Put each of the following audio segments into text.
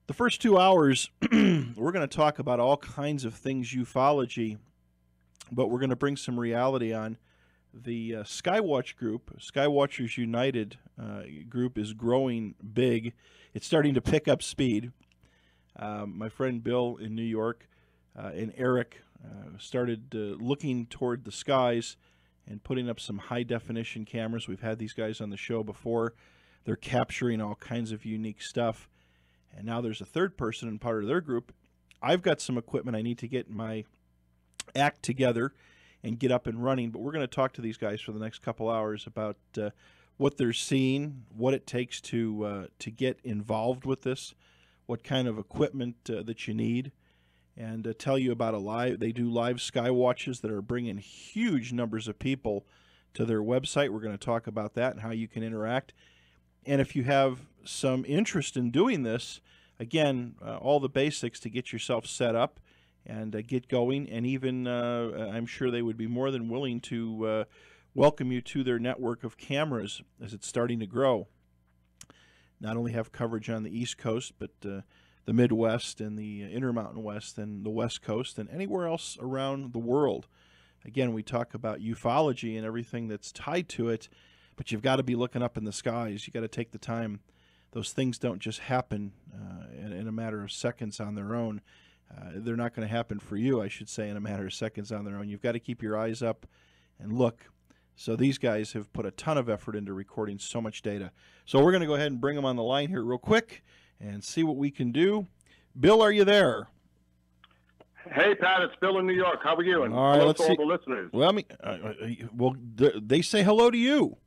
The first 2 hours, we're going to talk about all kinds of things ufology, but we're going to bring some reality on. The SkyWatch group, SkyWatchers United group, is growing big. It's starting to pick up speed. My friend Bill in New York and Eric started looking toward the skies and putting up some high-definition cameras. We've had these guys on the show before. They're capturing all kinds of unique stuff. And now there's a third person and part of their group. I've got some equipment I need to get my act together and get up and running. But we're going to talk to these guys for the next couple hours about what they're seeing, what it takes to get involved with this, what kind of equipment that you need, and tell you about they do live sky watches that are bringing huge numbers of people to their website. We're going to talk about that and how you can interact. And if you have some interest in doing this, again, all the basics to get yourself set up and get going. And even I'm sure they would be more than willing to welcome you to their network of cameras as it's starting to grow. Not only have coverage on the East Coast, but the Midwest and the Intermountain West and the West Coast and anywhere else around the world. Again, we talk about ufology and everything that's tied to it, but you've got to be looking up in the skies. You've got to take the time. Those things don't just happen in a matter of seconds on their own. They're not going to happen for you, I should say, in a matter of seconds on their own. You've got to keep your eyes up and look. So these guys have put a ton of effort into recording so much data. So we're going to go ahead and bring them on the line here real quick and see what we can do. Bill, are you there? Hey, Pat, it's Bill in New York. How are you? And all right, hello to all the listeners. Well, they say hello to you.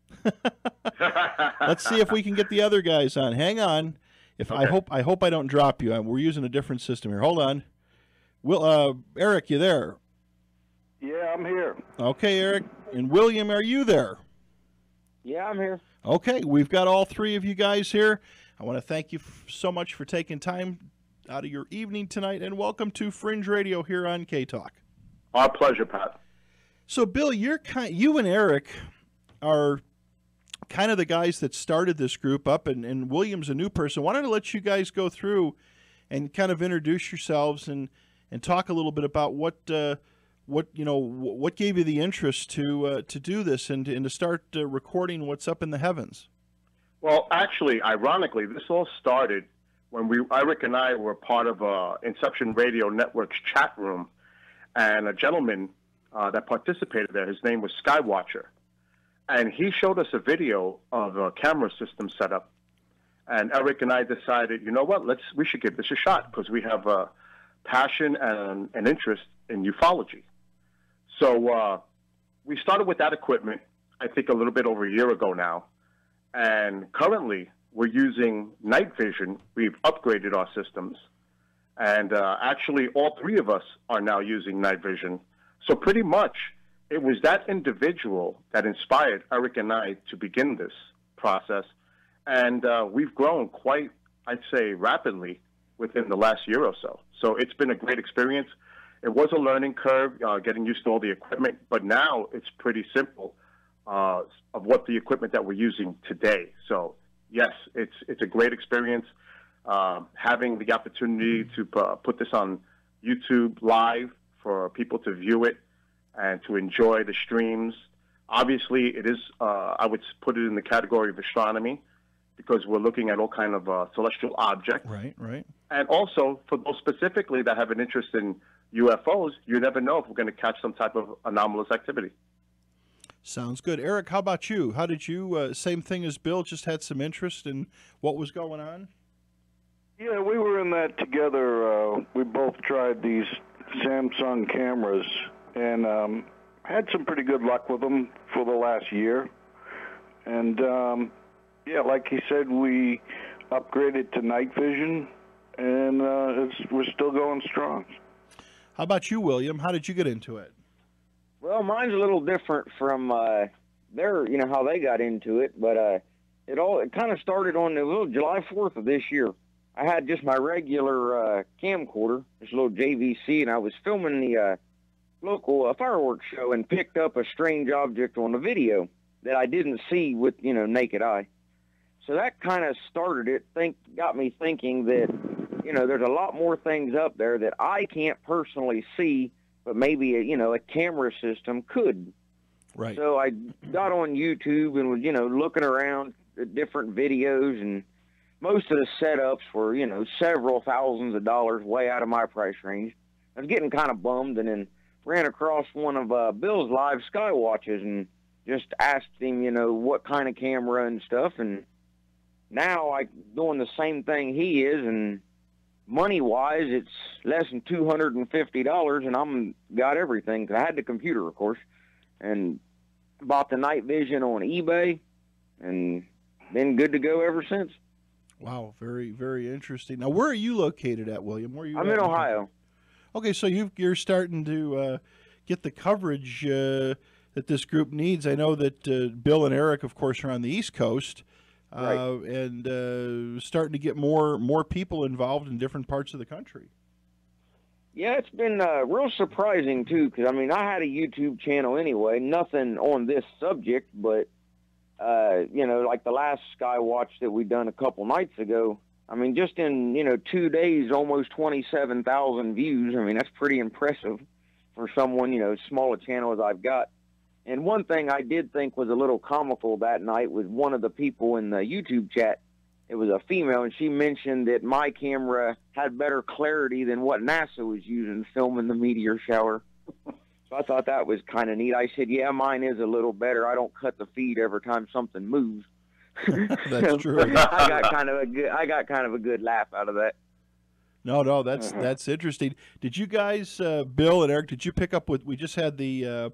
Let's see if we can get the other guys on. Hang on. Okay. I hope I don't drop you. We're using a different system here. Hold on. Eric, you there? Yeah, I'm here. Okay, Eric. And William, are you there? Yeah, I'm here. Okay, we've got all three of you guys here. I want to thank you so much for taking time out of your evening tonight, and welcome to Fringe Radio here on K-Talk. Our pleasure, Pat. So, Bill, you and Eric are kind of the guys that started this group up, and William's a new person. I wanted to let you guys go through and kind of introduce yourselves and talk a little bit about what gave you the interest to do this and to start recording what's up in the heavens. Well, actually, ironically, this all started when Eric and I were part of Inception Radio Network's chat room, and a gentleman that participated there, his name was SkyWatcher, and he showed us a video of a camera system set up, and Eric and I decided, you know what, we should give this a shot because we have a passion and an interest in ufology. So we started with that equipment, I think a little bit over a year ago now, and currently we're using night vision. We've upgraded our systems, and actually all three of us are now using night vision. So pretty much it was that individual that inspired Eric and I to begin this process, and we've grown quite, I'd say, rapidly within the last year or so. So it's been a great experience. It was a learning curve, getting used to all the equipment, but now it's pretty simple of what the equipment that we're using today. So yes, it's a great experience. Having the opportunity to put this on YouTube live for people to view it and to enjoy the streams. Obviously, it is, I would put it in the category of astronomy because we're looking at all kind of celestial objects. Right. And also, for those specifically that have an interest in UFOs, you never know if we're going to catch some type of anomalous activity. Sounds good. Eric, how about you? How did you, same thing as Bill, just had some interest in what was going on? Yeah, we were in that together. We both tried these Samsung cameras and had some pretty good luck with them for the last year. And, yeah, like he said, we upgraded to night vision, and we're still going strong. How about you, William? How did you get into it? Well, mine's a little different from how they got into it, but it kind of started on the little July 4th of this year. I had just my regular camcorder, this little JVC, and I was filming the local fireworks show and picked up a strange object on the video that I didn't see with, naked eye. So that kind of started it, got me thinking that there's a lot more things up there that I can't personally see, but maybe a camera system could. Right. So I got on YouTube and was, looking around at different videos, and most of the setups were, several thousands of dollars, way out of my price range. I was getting kind of bummed, and then ran across one of Bill's live SkyWatches and just asked him, what kind of camera and stuff. And now I'm doing the same thing he is, and money-wise, it's less than $250, and I'm got everything. 'Cause I had the computer, of course, and bought the night vision on eBay, and been good to go ever since. Wow, very, very interesting. Now, where are you located at, William? Where are you? I'm in Ohio. Okay, so you're starting to get the coverage that this group needs. I know that Bill and Eric, of course, are on the East Coast, Right. and starting to get more people involved in different parts of the country. Yeah, it's been real surprising, too, because, I had a YouTube channel anyway, nothing on this subject, but, like the last SkyWatch that we done a couple nights ago, just in, 2 days, almost 27,000 views. That's pretty impressive for someone, as small a channel as I've got. And one thing I did think was a little comical that night was one of the people in the YouTube chat. It was a female, and she mentioned that my camera had better clarity than what NASA was using filming the meteor shower. So I thought that was kind of neat. I said, yeah, mine is a little better. I don't cut the feed every time something moves. That's true. I got kind of a good laugh out of that. No, that's interesting. Did you guys, Bill and Eric, did you pick up we just had the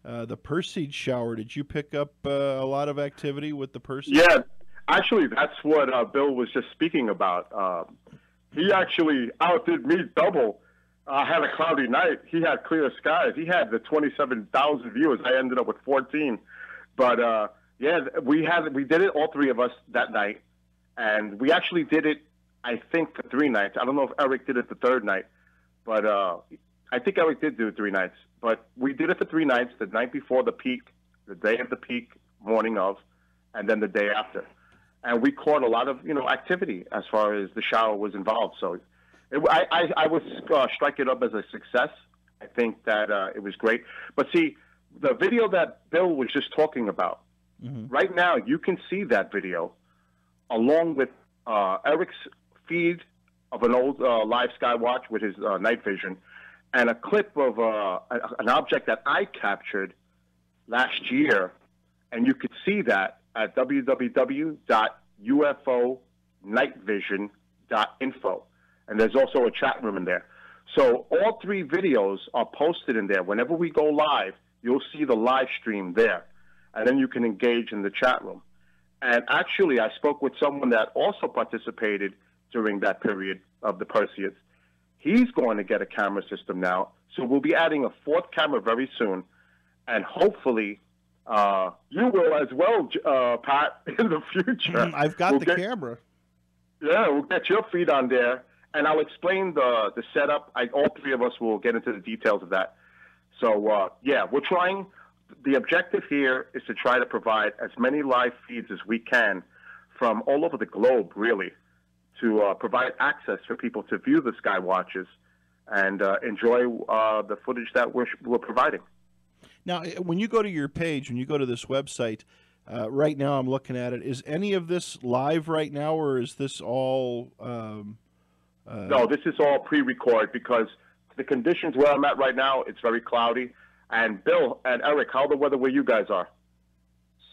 Perseid shower? Did you pick up a lot of activity with the Perseid? Yeah, actually, that's what Bill was just speaking about. He actually outdid me double. I had a cloudy night. He had clear skies. He had the 27,000 viewers. I ended up with 14. But yeah, we did it, all three of us, that night, and we actually did it, I think, for 3 nights. I don't know if Eric did it the third night, but I think Eric did do it 3 nights. But we did it for 3 nights: the night before the peak, the day of the peak, morning of, and then the day after. And we caught a lot of activity as far as the shower was involved. So I would strike it up as a success. I think that it was great. But see, the video that Bill was just talking about, right now you can see that video along with Eric's feed of an old live SkyWatch with his night vision, and a clip of an object that I captured last year. And you could see that at www.ufonightvision.info. And there's also a chat room in there. So all 3 videos are posted in there. Whenever we go live, you'll see the live stream there. And then you can engage in the chat room. And actually, I spoke with someone that also participated during that period of the Perseids. He's going to get a camera system now. So we'll be adding a 4th camera very soon. And hopefully, you will as well, Pat, in the future. I've got the camera. Yeah, we'll get your feed on there. And I'll explain the setup. All 3 of us will get into the details of that. So, yeah, we're trying. The objective here is to try to provide as many live feeds as we can from all over the globe, really, to provide access for people to view the SkyWatches and enjoy the footage that we're providing. Now, when you go to your page, when you go to this website, right now I'm looking at it, is any of this live right now, or is this all... No, this is all pre-recorded because the conditions where I'm at right now, it's very cloudy. And Bill and Eric, how the weather where you guys are?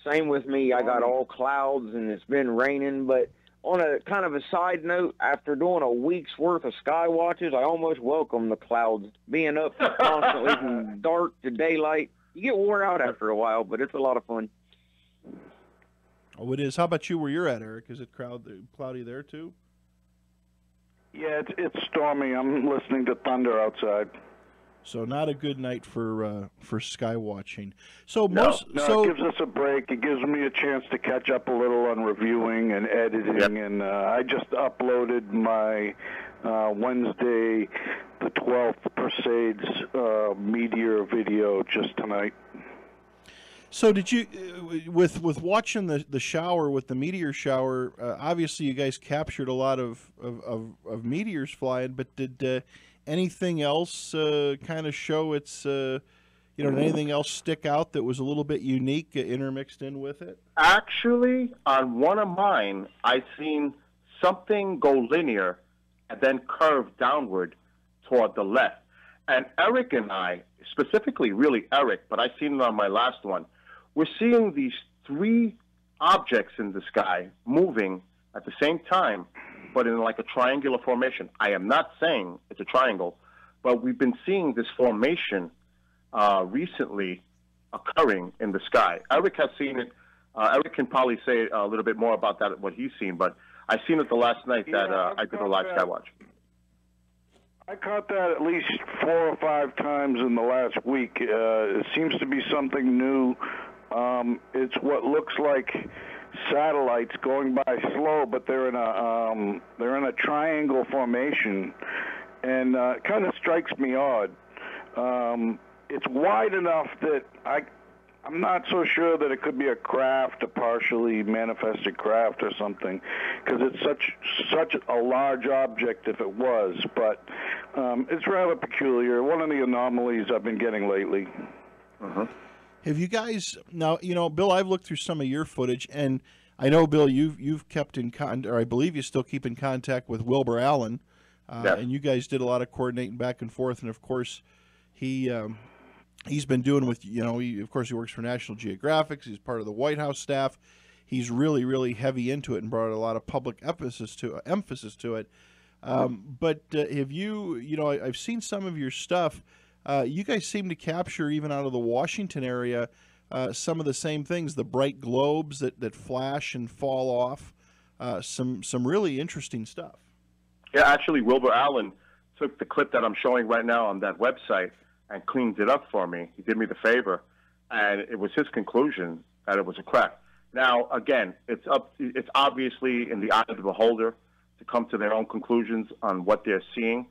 Same with me. I got all clouds and it's been raining. But on a kind of a side note, after doing a week's worth of SkyWatches, I almost welcome the clouds. Being up constantly from dark to daylight, you get wore out after a while, but it's a lot of fun. Oh, it is. How about you where you're at, Eric? Is it cloudy there too? Yeah, it's stormy. I'm listening to thunder outside. So not a good night for sky watching. So No, it gives us a break. It gives me a chance to catch up a little on reviewing and editing. Yep. And I just uploaded my Wednesday, the 12th Perseids meteor video just tonight. So did you, with watching the shower, with the meteor shower, obviously you guys captured a lot of meteors flying, but did anything else kind of show its, did anything else stick out that was a little bit unique intermixed in with it? Actually, on one of mine, I seen something go linear and then curve downward toward the left. And Eric and I, specifically really Eric, but I seen it on my last one, we're seeing these three objects in the sky moving at the same time, but in like a triangular formation. I am not saying it's a triangle, but we've been seeing this formation recently occurring in the sky. Eric has seen it. Eric can probably say a little bit more about that, what he's seen, but I seen it the last night that I did a live SkyWatch. I caught that at least 4 or 5 times in the last week. It seems to be something new. It's what looks like satellites going by slow, but they're in a triangle formation, and it kind of strikes me odd. It's wide enough that I'm not so sure that it could be a craft, a partially manifested craft or something, because it's such a large object if it was. But it's rather peculiar. One of the anomalies I've been getting lately. Uh-huh. Have you guys now? Bill, I've looked through some of your footage, and I know, Bill, you've kept in contact, or I believe you still keep in contact with Wilbur Allen, yes. And you guys did a lot of coordinating back and forth. And of course, he's been doing with he works for National Geographic. He's part of the White House staff. He's really, really heavy into it and brought a lot of public emphasis to it. But have you? I've seen some of your stuff. You guys seem to capture, even out of the Washington area, some of the same things, the bright globes that flash and fall off, some really interesting stuff. Yeah, actually, Wilbur Allen took the clip that I'm showing right now on that website and cleaned it up for me. He did me the favor, and it was his conclusion that it was a crack. Now, again, it's obviously in the eye of the beholder to come to their own conclusions on what they're seeing.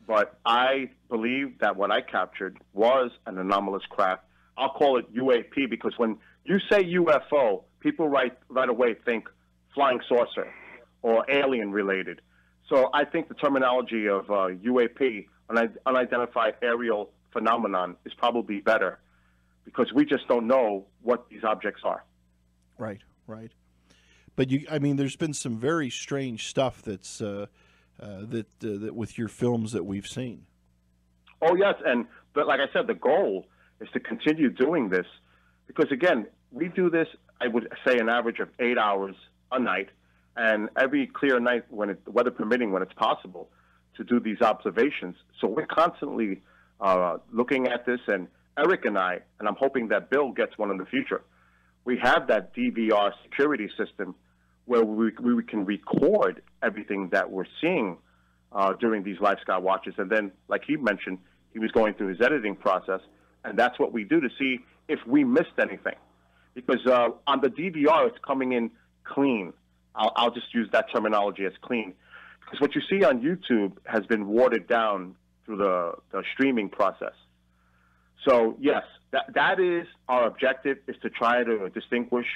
But I believe that what I captured was an anomalous craft. I'll call it UAP because when you say UFO, people right away think flying saucer or alien related. So I think the terminology of UAP, unidentified aerial phenomenon, is probably better because we just don't know what these objects are. Right. But there's been some very strange stuff that's that with your films that we've seen. Oh yes, but like I said, the goal is to continue doing this because again, we do this. I would say an average of 8 hours a night, and every clear night when weather permitting, when it's possible, to do these observations. So we're constantly looking at this, and Eric and I, and I'm hoping that Bill gets one in the future. We have that DVR security system where we can record everything that we're seeing during these live sky watches. And then, like he mentioned, he was going through his editing process, and that's what we do to see if we missed anything. Because on the DVR, it's coming in clean. I'll just use that terminology as clean. Because what you see on YouTube has been watered down through the streaming process. So, yes, that is our objective, is to try to distinguish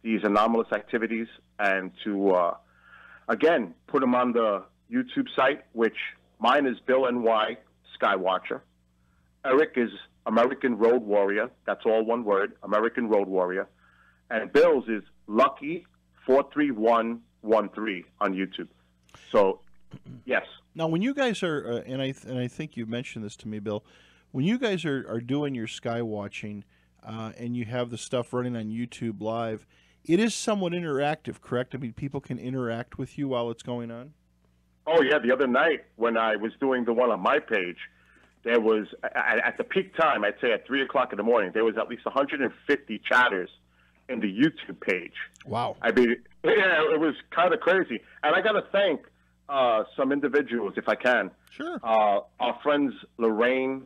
these anomalous activities and to, again, put them on the YouTube site, which mine is Bill NY SkyWatcher. Eric is American Road Warrior. That's all one word, American Road Warrior. And Bill's is Lucky 43113 on YouTube. So, yes. Now, when you guys are, and I think you mentioned this to me, Bill, when you guys are doing your sky watching and you have the stuff running on YouTube Live, it is somewhat interactive, correct? I mean, people can interact with you while it's going on? Oh, yeah. The other night when I was doing the one on my page, there was, at the peak time, I'd say at 3 o'clock in the morning, there was at least 150 chatters in the YouTube page. Wow. I mean, yeah, it was kind of crazy. And I got to thank some individuals, if I can. Sure. Our friends Lorraine,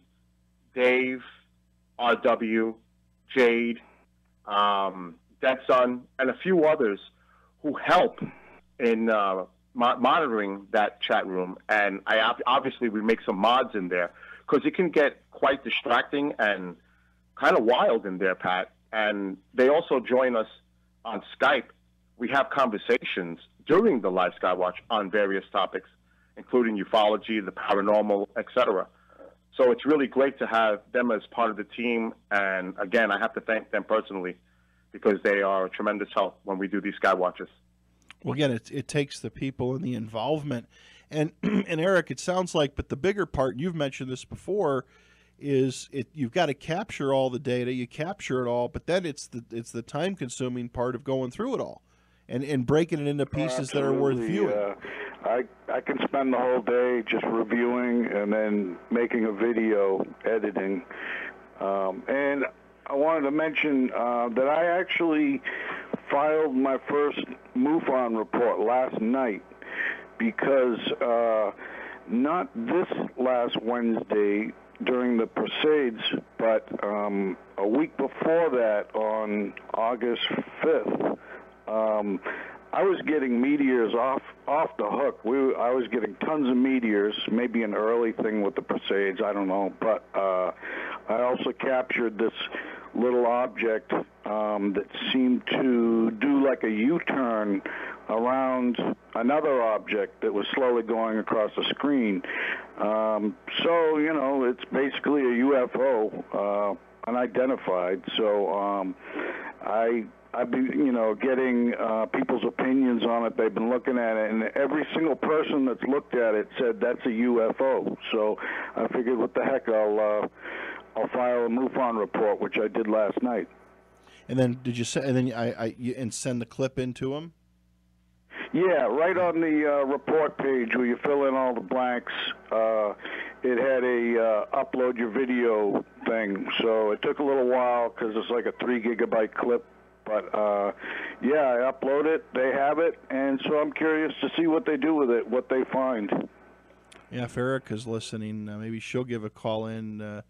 Dave, RW, Jade, Dead Son, and a few others who help in monitoring that chat room. And obviously we make some mods in there because it can get quite distracting and kind of wild in there, Pat. And they also join us on Skype. We have conversations during the live Skywatch on various topics, including ufology, the paranormal, etc. So it's really great to have them as part of the team. And again, I have to thank them personally because they are a tremendous help when we do these Skywatches. Well, again, it takes the people and the involvement. And Eric, it sounds like, but the bigger part, and you've mentioned this before, is you've got to capture all the data, you capture it all, but then it's the time-consuming part of going through it all and breaking it into pieces that are worth viewing. I can spend the whole day just reviewing and then making a video, editing. And I wanted to mention that I actually filed my first MUFON report last night because not this last Wednesday during the Crusades, but a week before that on August 5th, I was getting meteors off the hook. I was getting tons of meteors, maybe an early thing with the Crusades, I don't know. But I also captured this little object that seemed to do like a U-turn around another object that was slowly going across the screen. So, you know, it's basically a UFO, unidentified. So I've been, you know, getting people's opinions on it. They've been looking at it, and every single person that's looked at it said that's a UFO. So I figured, what the heck, I'll file a MUFON report, which I did last night. And then did you say? And then and send the clip into them? Yeah, right on the report page where you fill in all the blanks, it had a upload your video thing. So it took a little while because it's like a 3 gigabyte clip. But, yeah, I upload it, they have it, and so I'm curious to see what they do with it, what they find. Yeah, if Erica's listening, maybe she'll give a call in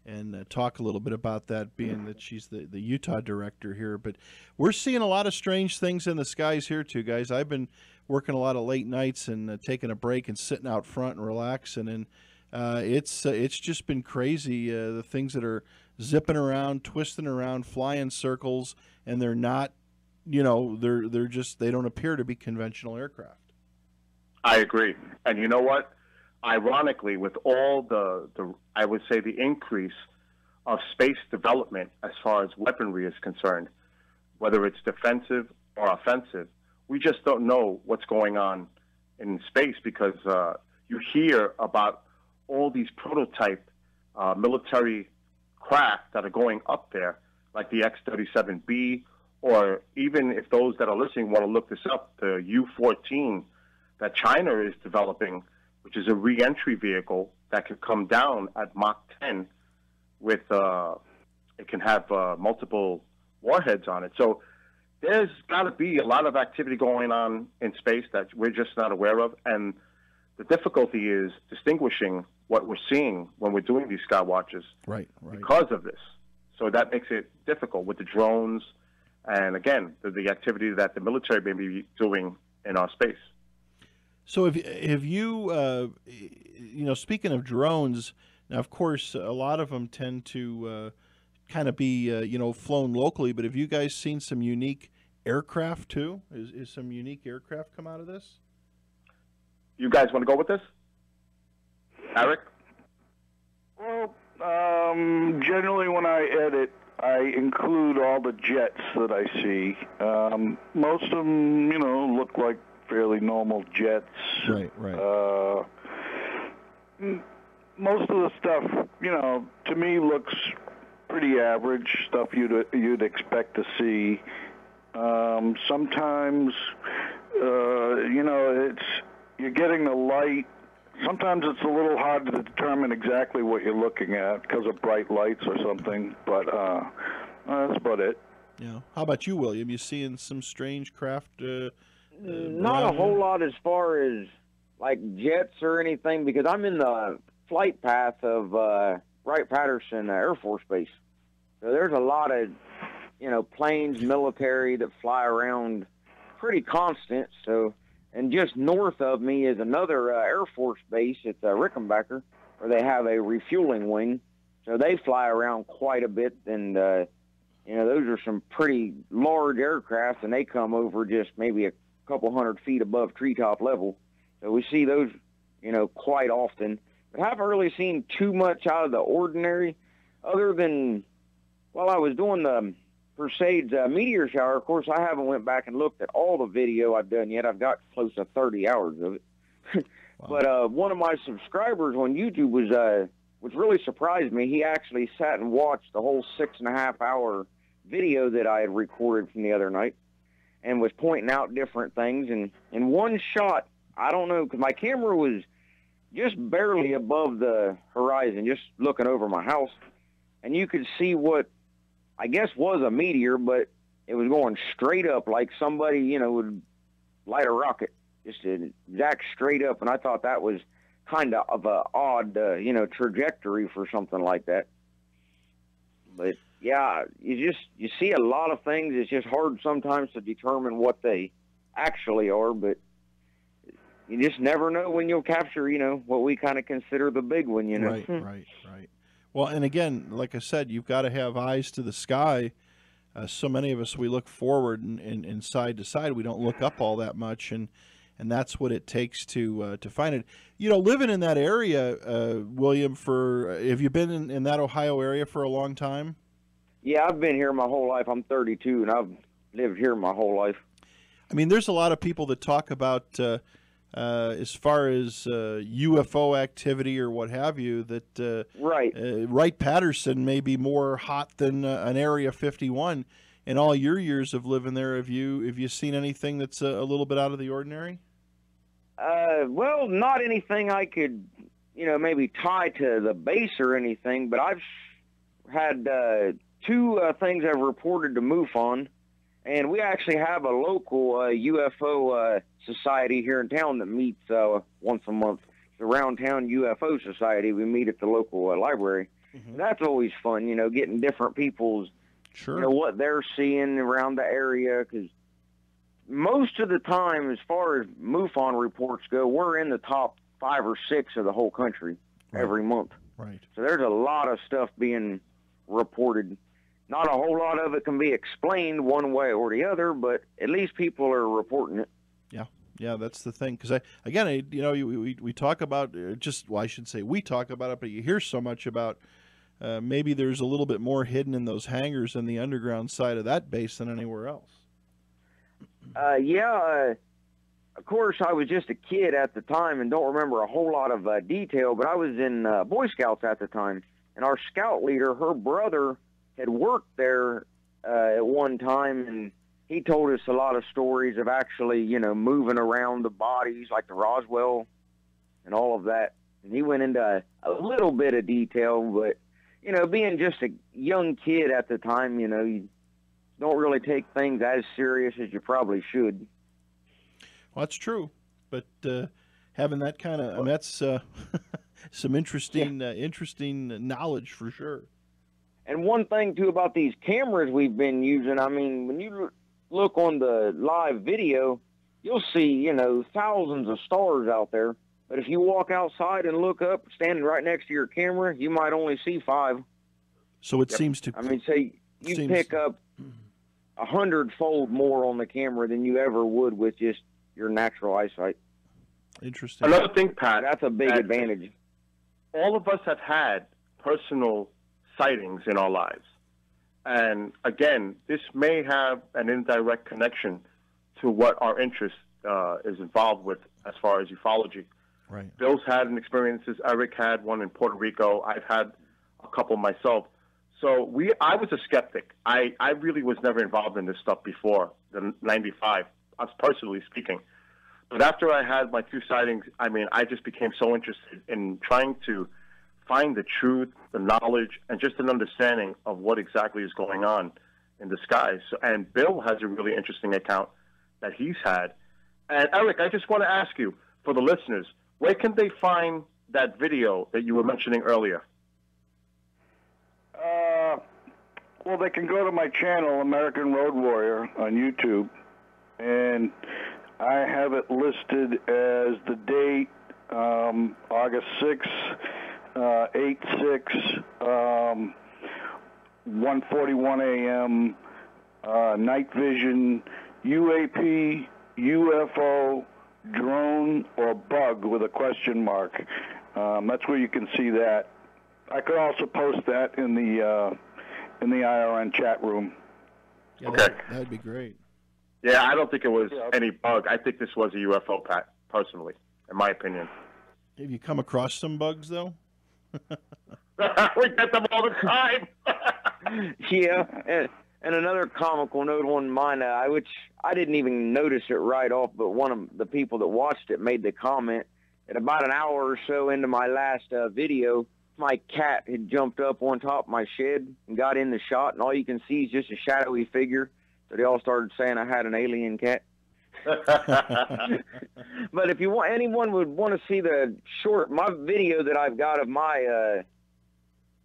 and talk a little bit about that, being that she's the Utah director here. But we're seeing a lot of strange things in the skies here, too, guys. I've been working a lot of late nights and taking a break and sitting out front and relaxing, and it's just been crazy, the things that are zipping around, twisting around, flying circles, and they're not, you know, they don't appear to be conventional aircraft. I agree. And you know what? Ironically, with all the I would say the increase of space development as far as weaponry is concerned, whether it's defensive or offensive, we just don't know what's going on in space because you hear about all these prototype military craft that are going up there, like the X-37B, or even if those that are listening want to look this up, the U-14 that China is developing, which is a re-entry vehicle that can come down at Mach 10 with, it can have multiple warheads on it. So there's got to be a lot of activity going on in space that we're just not aware of. And the difficulty is distinguishing what we're seeing when we're doing these Skywatches because of this. So that makes it difficult with the drones and, again, the activity that the military may be doing in our space. So have you, you know, speaking of drones, now, of course, a lot of them tend to kind of be, you know, flown locally, but have you guys seen some unique aircraft, too? Is some unique aircraft come out of this? You guys want to go with this? Eric? Well, generally when I edit, I include all the jets that I see. Most of them, you know, look like fairly normal jets. Right. Most of the stuff, you know, to me looks pretty average, stuff you'd expect to see. Sometimes, you know, you're getting the light. Sometimes it's a little hard to determine exactly what you're looking at because of bright lights or something, but that's about it. Yeah. How about you, William? You seeing some strange craft? Not a whole lot as far as like jets or anything, because I'm in the flight path of Wright-Patterson Air Force Base. So there's a lot of, you know, planes, military that fly around pretty constant. So, and just north of me is another Air Force base. It's Rickenbacker, where they have a refueling wing. So they fly around quite a bit, and you those are some pretty large aircraft, and they come over just maybe a couple 100 feet above treetop level. So we see those, quite often. But I haven't really seen too much out of the ordinary, other than while I was doing the Perseids meteor shower. Of course, I haven't went back and looked at all the video I've done yet. I've got close to 30 hours of it. Wow. But one of my subscribers on YouTube which really surprised me, he actually sat and watched the whole 6.5 hour video that I had recorded from the other night and was pointing out different things. And in one shot, I don't know, because my camera was just barely above the horizon, just looking over my house, and you could see what I guess was a meteor, but it was going straight up like somebody, would light a rocket, just exact straight up. And I thought that was kind of a odd, trajectory for something like that. But yeah, you see a lot of things. It's just hard sometimes to determine what they actually are, but you just never know when you'll capture, what we kind of consider the big one, Right. Well, and again, like I said, you've got to have eyes to the sky. So many of us, we look forward and side to side. We don't look up all that much, and that's what it takes to find it. Living in that area, William, have you been in that Ohio area for a long time? Yeah, I've been here my whole life. I'm 32, and I've lived here my whole life. I mean, there's a lot of people that talk about, as far as UFO activity or what have you, that Wright-Patterson may be more hot than an Area 51. In all your years of living there, have you seen anything that's a little bit out of the ordinary? Well, not anything I could, maybe tie to the base or anything, but I've had two things I've reported to MUFON, and we actually have a local UFO society here in town that meets once a month. It's the Round Town UFO Society. We meet at the local library. Mm-hmm. That's always fun, getting different people's, what they're seeing around the area, because most of the time, as far as MUFON reports go, we're in the top 5 or 6 of the whole country every month. Right. So there's a lot of stuff being reported. Not a whole lot of it can be explained one way or the other, but at least people are reporting it. Yeah, that's the thing. Because we talk about I should say we talk about it, but you hear so much about maybe there's a little bit more hidden in those hangars in the underground side of that base than anywhere else. Of course, I was just a kid at the time and don't remember a whole lot of detail, but I was in Boy Scouts at the time, and our scout leader, her brother, had worked there at one time, and he told us a lot of stories of actually, moving around the bodies, like the Roswell and all of that. And he went into a little bit of detail, but, being just a young kid at the time, you don't really take things as serious as you probably should. Well, that's true, but having that kind of, that's some interesting knowledge for sure. And one thing, too, about these cameras we've been using, when you look on the live video, you'll see, thousands of stars out there. But if you walk outside and look up, standing right next to your camera, you might only see 5. So it seems to... say you pick up 100-fold more on the camera than you ever would with just your natural eyesight. Interesting. Another thing, Pat, that's a big advantage. All of us have had personal sightings in our lives. And again, this may have an indirect connection to what our interest is involved with as far as ufology. Right. Bill's had an experiences. Eric had one in Puerto Rico. I've had a couple myself. So I was a skeptic. I really was never involved in this stuff before the 95, us personally speaking. But after I had my 2 sightings, I just became so interested in trying to find the truth, the knowledge, and just an understanding of what exactly is going on in the skies. And Bill has a really interesting account that he's had. And Eric, I just want to ask you, for the listeners, where can they find that video that you were mentioning earlier? Well, they can go to my channel, American Road Warrior, on YouTube, and I have it listed as the date, August 6th, 8/6, 1:41 a.m., night vision, UAP, UFO, drone, or bug with a question mark. That's where you can see that. I could also post that in the IRN chat room. Yeah, Okay. That'd be great. Yeah, I don't think it was any bug. I think this was a UFO, Pat, personally, in my opinion. Have you come across some bugs, though? We get them all the time. Yeah, and another comical note on mine, which I didn't even notice it right off, but one of the people that watched it made the comment. At about an hour or so into my last video, my cat had jumped up on top of my shed and got in the shot, and all you can see is just a shadowy figure. So they all started saying I had an alien cat. But if you want, anyone would want to see my video that I've got of my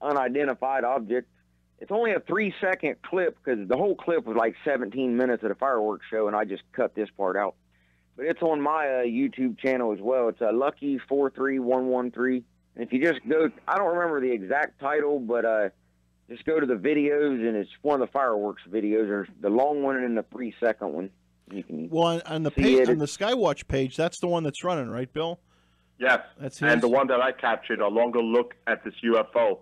unidentified object. It's only a 3-second clip because the whole clip was like 17 minutes at a fireworks show, and I just cut this part out. But it's on my YouTube channel as well. It's Lucky43113. And if you just go, I don't remember the exact title, but just go to the videos, and it's one of the fireworks videos. There's the long one and the 3-second one. You can on the page, on the SkyWatch page, that's the one that's running, right, Bill? Yes, that's his? And the one that I captured, a longer look at this UFO,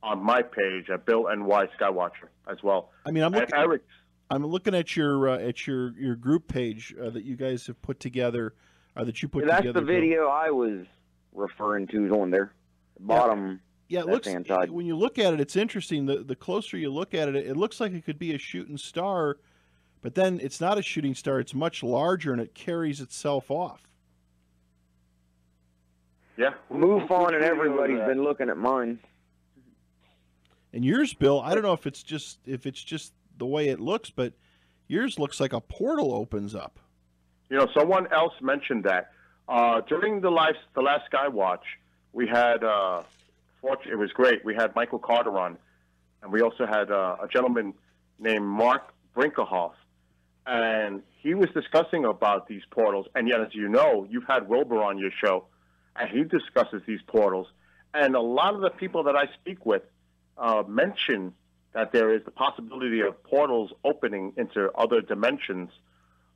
on my page at Bill NY SkyWatcher as well. I mean, I'm looking. Eric, I'm looking at your group page that you guys have put together, that you put together. That's the video I was referring to is on there, the bottom. Yeah, it looks. When you look at it, it's interesting. The closer you look at it, it looks like it could be a shooting star, but then it's not a shooting star. It's much larger, and it carries itself off. Yeah, MUFON and everybody's been looking at mine. And yours, Bill, I don't know if it's just the way it looks, but yours looks like a portal opens up. You know, someone else mentioned that during the last SkyWatch, we had it was great. We had Michael Carter on, and we also had a gentleman named Mark Brinkerhoff, and he was discussing about these portals. And yet, as you know, you've had Wilbur on your show, and he discusses these portals. And a lot of the people that I speak with mention that there is the possibility of portals opening into other dimensions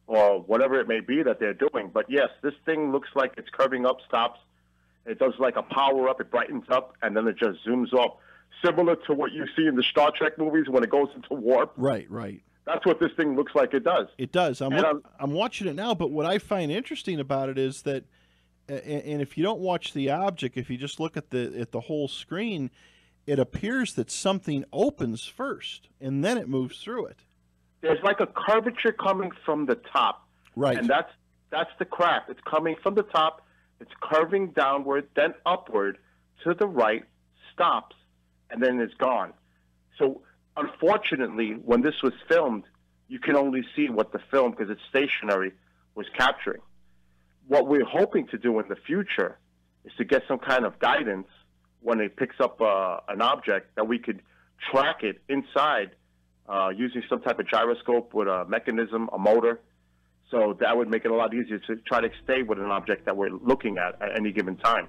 or whatever it may be that they're doing. But yes, this thing looks like it's curving up, stops. It does like a power up, it brightens up, and then it just zooms off. Similar to what you see in the Star Trek movies when it goes into warp. Right, right. That's what this thing looks like it does. It does. I'm watching it now, but what I find interesting about it is that, and if you don't watch the object, if you just look at the whole screen, it appears that something opens first, and then it moves through it. There's like a curvature coming from the top. Right. And that's the craft. It's coming from the top. It's curving downward, then upward, to the right, stops, and then it's gone. So, unfortunately, when this was filmed, you can only see what the film, because it's stationary, was capturing. What we're hoping to do in the future is to get some kind of guidance when it picks up an object that we could track it inside using some type of gyroscope with a mechanism, a motor. So that would make it a lot easier to try to stay with an object that we're looking at any given time.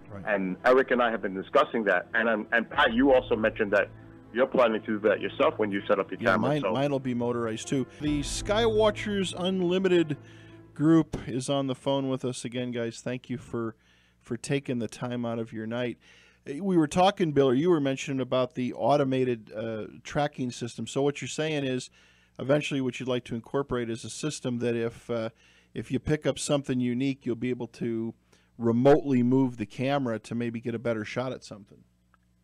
Right. And Eric and I have been discussing that. And Pat, you also mentioned that you're planning to do that yourself when you set up your camera. Mine will be motorized too. The SkyWatchers Unlimited group is on the phone with us again, guys. Thank you for taking the time out of your night. We were talking, Bill, or you were mentioning about the automated tracking system. So what you're saying is, eventually what you'd like to incorporate is a system that if you pick up something unique, you'll be able to remotely move the camera to maybe get a better shot at something.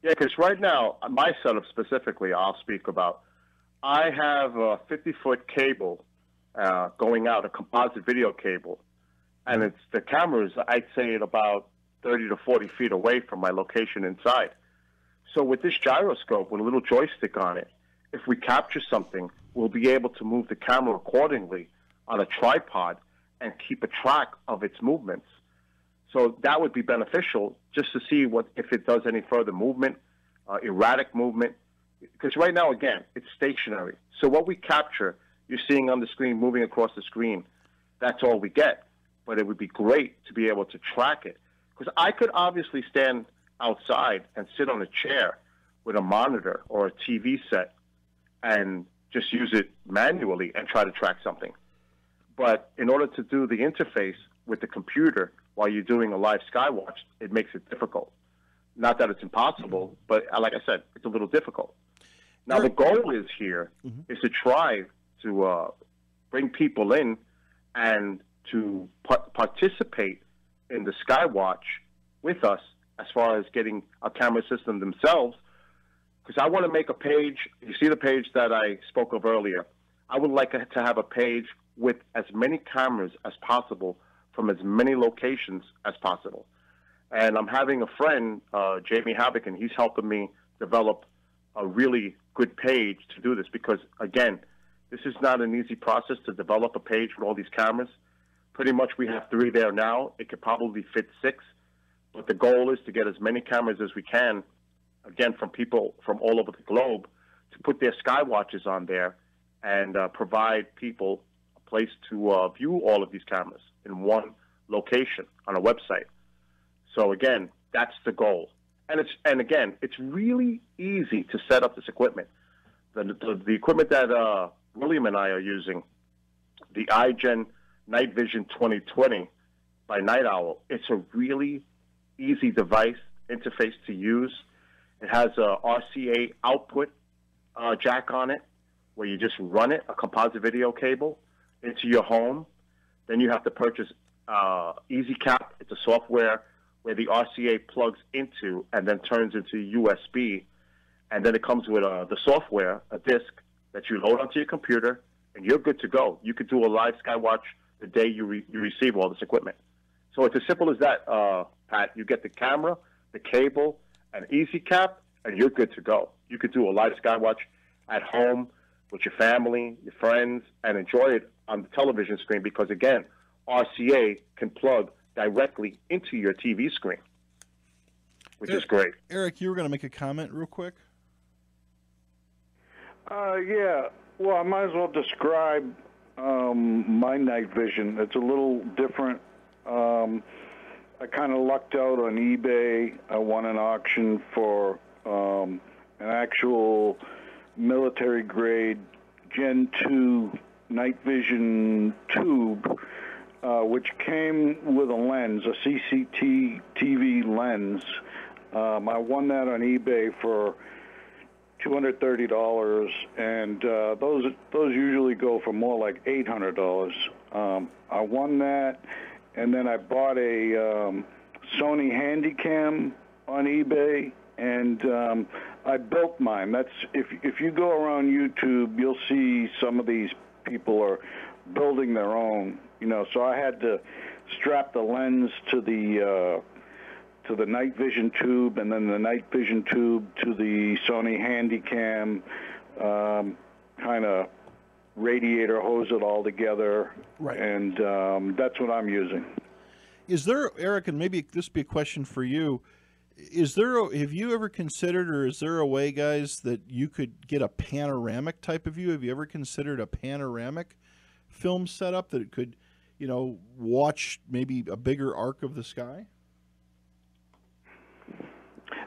Yeah, because right now, my setup specifically, I'll speak about, I have a 50-foot cable going out, a composite video cable, and the camera's, I'd say, at about 30 to 40 feet away from my location inside. So with this gyroscope, with a little joystick on it, if we capture something, we'll be able to move the camera accordingly on a tripod and keep a track of its movements. So that would be beneficial just to see if it does any further movement, erratic movement. Because right now, again, it's stationary. So what we capture, you're seeing on the screen, moving across the screen, that's all we get. But it would be great to be able to track it. Because I could obviously stand outside and sit on a chair with a monitor or a TV set and just use it manually and try to track something. But in order to do the interface with the computer while you're doing a live SkyWatch, it makes it difficult. Not that it's impossible, but like I said, it's a little difficult. Now, the goal is here is to try to bring people in and to participate in the SkyWatch with us as far as getting a camera system themselves. Because I want to make a page. You see the page that I spoke of earlier. I would like to have a page with as many cameras as possible from as many locations as possible. And I'm having a friend, Jamie Havoc, and he's helping me develop a really good page to do this because, again, this is not an easy process to develop a page with all these cameras. Pretty much we have 3 there now. It could probably fit 6. But the goal is to get as many cameras as we can, again, from people from all over the globe, to put their SkyWatches on there and provide people a place to view all of these cameras in one location on a website. So again, that's the goal. And again, it's really easy to set up this equipment. The equipment that William and I are using, the iGen Night Vision 2020 by Night Owl, it's a really easy device interface to use. It has a RCA output jack on it where you just run it, a composite video cable, into your home. Then you have to purchase EasyCap. It's a software where the RCA plugs into and then turns into USB. And then it comes with the software, a disk that you load onto your computer, and you're good to go. You could do a live SkyWatch the day you receive all this equipment. So it's as simple as that, Pat. You get the camera, the cable, an EasyCap, and you're good to go. You could do a live SkyWatch at home with your family, your friends, and enjoy it on the television screen because, again, RCA can plug directly into your TV screen, which is great. Eric, you were going to make a comment real quick? Yeah. Well, I might as well describe my night vision. It's a little different. I kind of lucked out on eBay. I won an auction for an actual military-grade Gen 2 night vision tube, which came with a lens, a CCTV lens. I won that on eBay for $230, and those usually go for more like $800. I won that, and then I bought a Sony Handycam on eBay, and I built mine. That's if you go around YouTube, you'll see some of these people are building their own. You know, so I had to strap the lens to the night vision tube, and then the night vision tube to the Sony Handycam, kind of radiator hose it all together, right? And that's what I'm using. Is there, Eric, and maybe this would be a question for you, have you ever considered, or is there a way, guys, that you could get a panoramic type of view? Have you ever considered a panoramic film setup that it could, you know, watch maybe a bigger arc of the sky?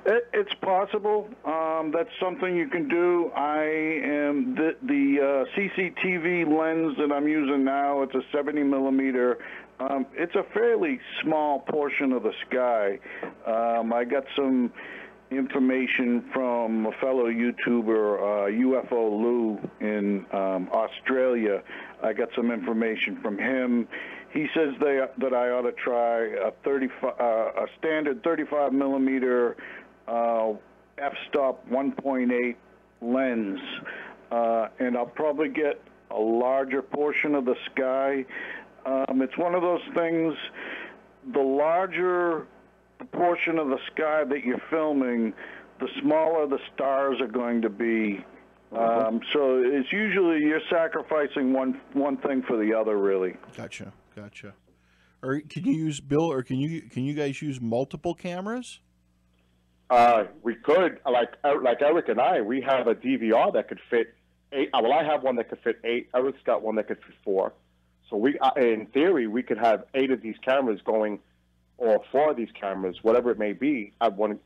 It's possible. That's something you can do. The CCTV lens that I'm using now, it's a 70 millimeter. It's a fairly small portion of the sky. I got some information from a fellow YouTuber, UFO Lou in Australia. I got some information from him. He says that I ought to try a standard 35 millimeter f-stop 1.8 lens, and I'll probably get a larger portion of the sky. It's one of those things, the larger the portion of the sky that you're filming, the smaller the stars are going to be. So it's usually you're sacrificing one thing for the other, really. Gotcha. Or can you use, Bill, or can you guys use multiple cameras? We could, like Eric and I, we have a DVR that could fit 8. Well, I have one that could fit 8. Eric's got one that could fit 4. So we, in theory, we could have 8 of these cameras going, or 4 of these cameras, whatever it may be, at one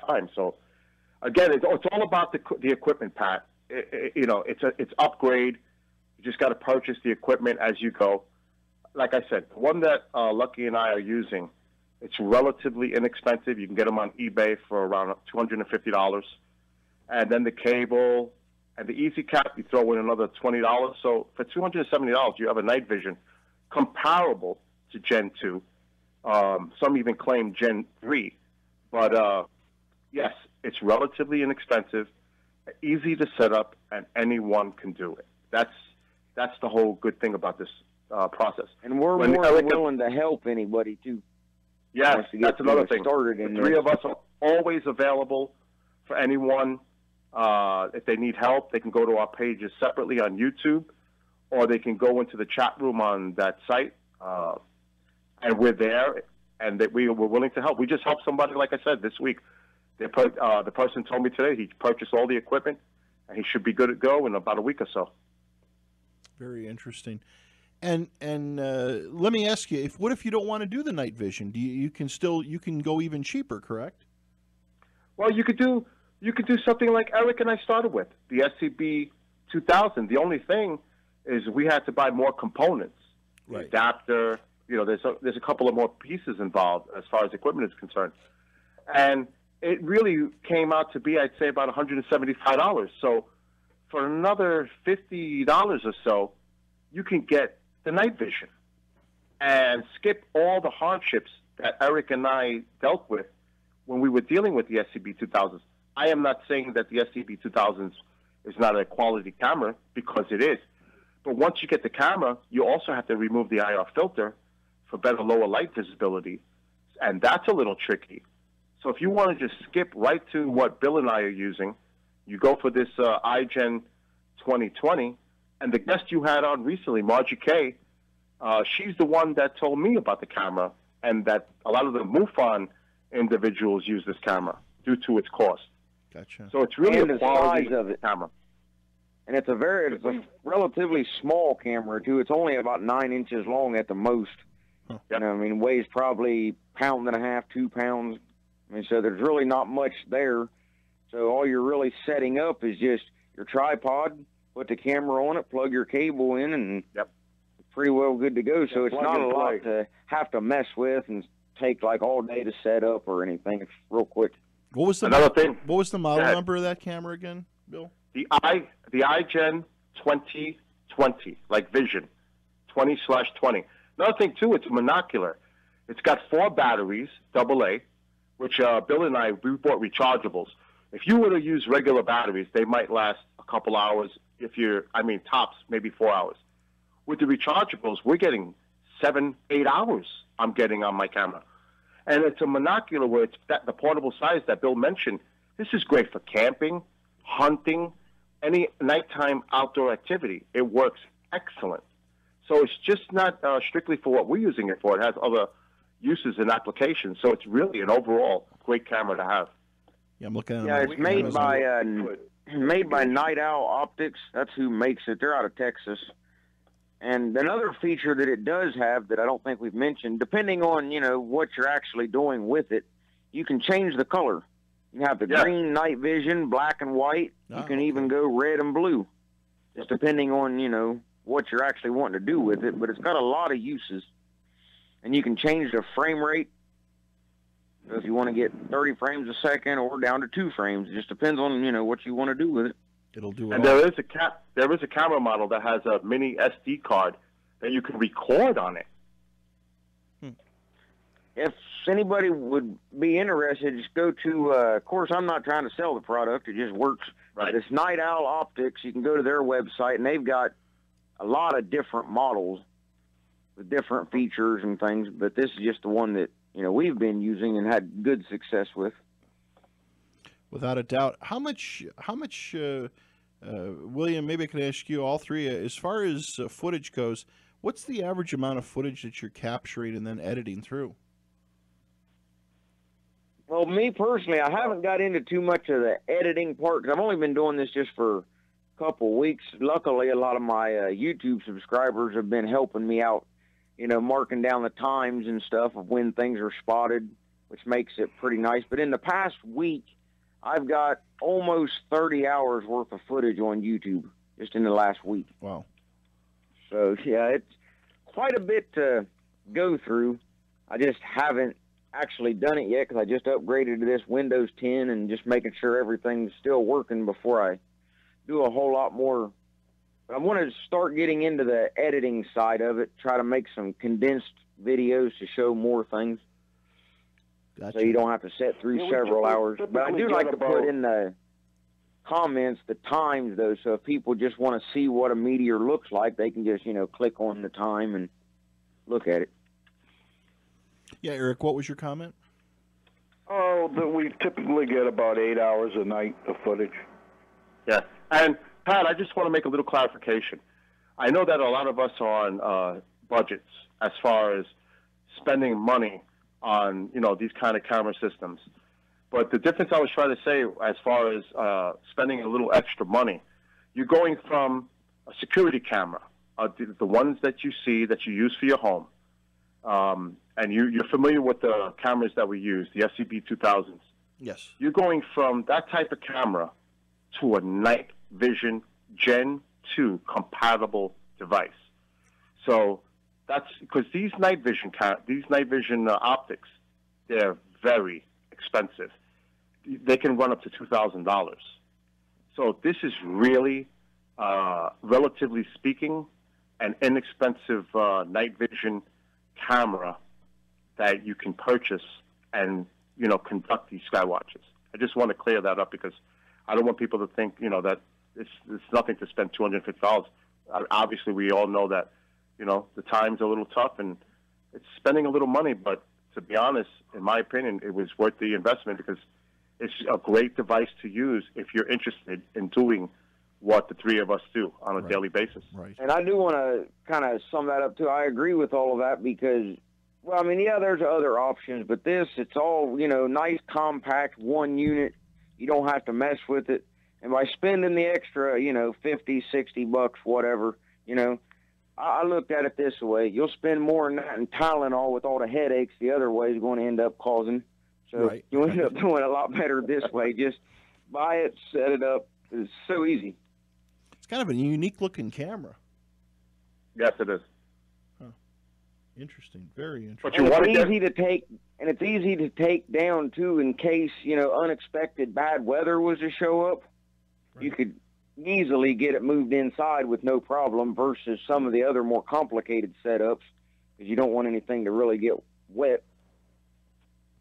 time. So again, it's all about the equipment, Pat. It's upgrade. You just got to purchase the equipment as you go. Like I said, the one that Lucky and I are using, it's relatively inexpensive. You can get them on eBay for around $250. And then the cable and the Easy Cap, you throw in another $20. So for $270, you have a night vision comparable to Gen 2. Some even claim Gen 3. But, yes, it's relatively inexpensive, easy to set up, and anyone can do it. That's the whole good thing about this process. And we're more than willing to help anybody, too. Yes, that's another thing. The three of us are always available for anyone. If they need help, they can go to our pages separately on YouTube, or they can go into the chat room on that site, and we're there, and that we're willing to help. We just helped somebody, like I said, this week. The person told me today he purchased all the equipment, and he should be good to go in about a week or so. Very interesting. And let me ask you, what if you don't want to do the night vision? You can go even cheaper, correct? Well, you could do something like Eric and I started with, the SCB 2000. The only thing is we had to buy more components, the adapter. There's a couple of more pieces involved as far as equipment is concerned, and it really came out to be, I'd say, about $175. So for another $50 or so, you can get the night vision and skip all the hardships that Eric and I dealt with when we were dealing with the SCB 2000s. I am not saying that the SCB 2000s is not a quality camera, because it is. But once you get the camera, you also have to remove the IR filter for better lower light visibility, and that's a little tricky. So if you want to just skip right to what Bill and I are using, you go for this iGen 2020, and the guest you had on recently, Margie Kay, she's the one that told me about the camera, and that a lot of the MUFON individuals use this camera due to its cost. Gotcha. So it's really a quality size of it. camera. And it's a relatively small camera, too. It's only about 9 inches long at the most. Huh. Yep. Weighs probably 1.5 pounds, 2 pounds. So there's really not much there. So all you're really setting up is just your tripod, put the camera on it, plug your cable in, and pretty well good to go. So it's not a lot to have to mess with and take like all day to set up or anything. It's real quick. What was the model number of that camera again, Bill? The iGen 2020, like Vision, 20/20. Another thing too, it's monocular. It's got 4 batteries, AA, which Bill and I, we bought rechargeables. If you were to use regular batteries, they might last a couple hours. Tops, maybe 4 hours. With the rechargeables, we're getting 7-8 hours. I'm getting on my camera. And it's a monocular where it's the portable size that Bill mentioned. This is great for camping, hunting, any nighttime outdoor activity. It works excellent. So it's just not strictly for what we're using it for. It has other uses and applications. So it's really an overall great camera to have. Yeah, I'm looking at it. Yeah, it's made by Night Owl Optics. That's who makes it. They're out of Texas. And another feature that it does have that I don't think we've mentioned, depending on, what you're actually doing with it, you can change the color. You have the green night vision, black and white. You can even go red and blue, just depending on, what you're actually wanting to do with it. But it's got a lot of uses. And you can change the frame rate. So if you want to get 30 frames a second or down to 2 frames, it just depends on, what you want to do with it. It'll do it. And there is a camera model that has a mini SD card that you can record on it. If anybody would be interested, just go to, of course, I'm not trying to sell the product. It just works. Right. This Night Owl Optics, you can go to their website, and they've got a lot of different models with different features and things, but this is just the one that, we've been using and had good success with. Without a doubt. How much, William, maybe I can ask you all three, as far as footage goes, what's the average amount of footage that you're capturing and then editing through? Well, me personally, I haven't got into too much of the editing part because I've only been doing this just for a couple weeks. Luckily, a lot of my YouTube subscribers have been helping me out, marking down the times and stuff of when things are spotted, which makes it pretty nice. But in the past week, I've got almost 30 hours worth of footage on YouTube just in the last week. Wow. So, yeah, it's quite a bit to go through. I just haven't actually done it yet because I just upgraded to this Windows 10 and just making sure everything's still working before I do a whole lot more. But I want to start getting into the editing side of it, try to make some condensed videos to show more things. Gotcha. So you don't have to sit through several hours. But I do like to put in the comments the times, though, so if people just want to see what a meteor looks like, they can just, click on the time and look at it. Yeah, Eric, what was your comment? Oh, that we typically get about 8 hours a night of footage. Yeah. And, Pat, I just want to make a little clarification. I know that a lot of us are on budgets as far as spending money on, these kind of camera systems. But the difference I was trying to say as far as spending a little extra money, you're going from a security camera, the ones that you see that you use for your home, and you're familiar with the cameras that we use, the SCB 2000s. Yes. You're going from that type of camera to a night vision Gen 2 compatible device. So that's because these night vision optics, they're very expensive. They can run up to $2,000. So this is really, relatively speaking, an inexpensive night vision camera that you can purchase and, conduct these SkyWatches. I just want to clear that up because I don't want people to think, that it's nothing to spend $250. Obviously, we all know that, the time's a little tough and it's spending a little money, but to be honest, in my opinion, it was worth the investment because it's a great device to use if you're interested in doing what the three of us do on a daily basis. Right. And I do want to kind of sum that up, too. I agree with all of that because, well, I mean, yeah, there's other options, but it's all, nice, compact, one unit. You don't have to mess with it. And by spending the extra, $50, $60, whatever, I looked at it this way. You'll spend more than that in Tylenol with all the headaches the other way is going to end up causing. So you end up doing a lot better this way. Just buy it, set it up. It's so easy. It's kind of a unique-looking camera. Yes, it is. Huh. Interesting. Very interesting. But It's easy to take down, too, in case, unexpected bad weather was to show up. Right. You could easily get it moved inside with no problem versus some of the other more complicated setups because you don't want anything to really get wet.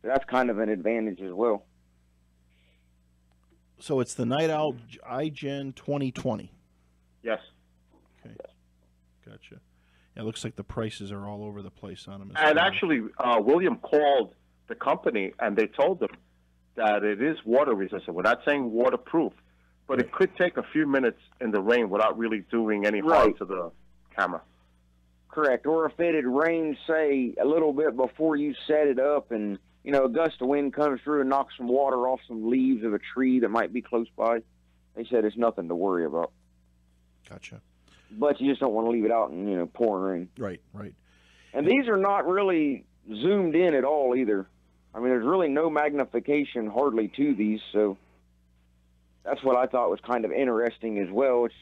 So that's kind of an advantage as well. So it's the Night Owl iGen 2020. Yes. Okay. Gotcha. Yeah, it looks like the prices are all over the place on them. And actually, William called the company and they told them that it is water resistant. We're not saying waterproof, but it could take a few minutes in the rain without really doing any harm to the camera. Correct. Or if it had rained, say, a little bit before you set it up and, a gust of wind comes through and knocks some water off some leaves of a tree that might be close by, they said it's nothing to worry about. Gotcha. But you just don't want to leave it out in, pouring rain. Right. And these are not really zoomed in at all either. I mean, there's really no magnification hardly to these, so that's what I thought was kind of interesting as well. It's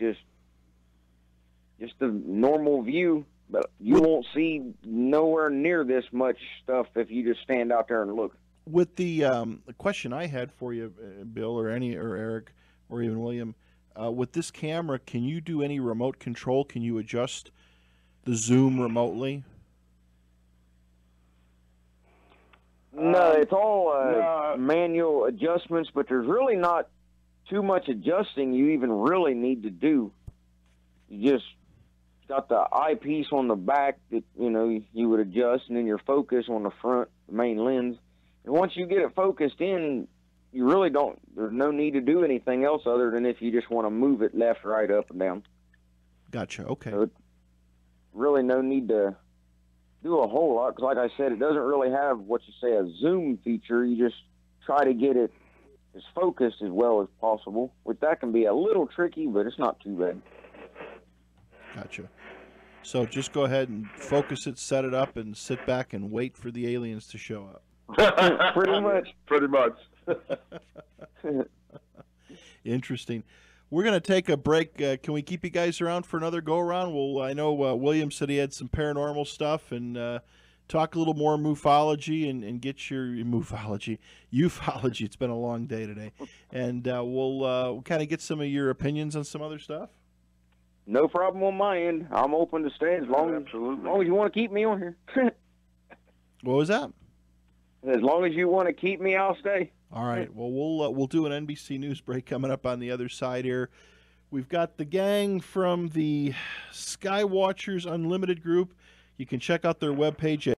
just the normal view, but you won't see nowhere near this much stuff if you just stand out there and look. With the question I had for you, Bill, or Eric, or even William, with this camera, can you do any remote control? Can you adjust the zoom remotely? No, it's all manual adjustments, but there's really not too much adjusting you even really need to do. You just got the eyepiece on the back that, you would adjust, and then your focus on the front, the main lens. And once you get it focused in, you really there's no need to do anything else other than if you just want to move it left, right, up, and down. Gotcha, okay. So really no need to do a whole lot, because like I said, it doesn't really have a zoom feature. You just try to get it as focused as well as possible, which that can be a little tricky, but it's not too bad. Gotcha. So just go ahead and focus it, set it up, and sit back and wait for the aliens to show up. Pretty much. Pretty much. Interesting. We're going to take a break. Can we keep you guys around for another go-around? Well, I know William said he had some paranormal stuff, and talk a little more ufology and get your ufology. It's been a long day today. And we'll kind of get some of your opinions on some other stuff. No problem on my end. I'm open to stay as long as you want to keep me on here. What was that? As long as you want to keep me, I'll stay. All right. Well, we'll do an NBC News break coming up on the other side here. We've got the gang from the SkyWatchers Unlimited group. You can check out their webpage at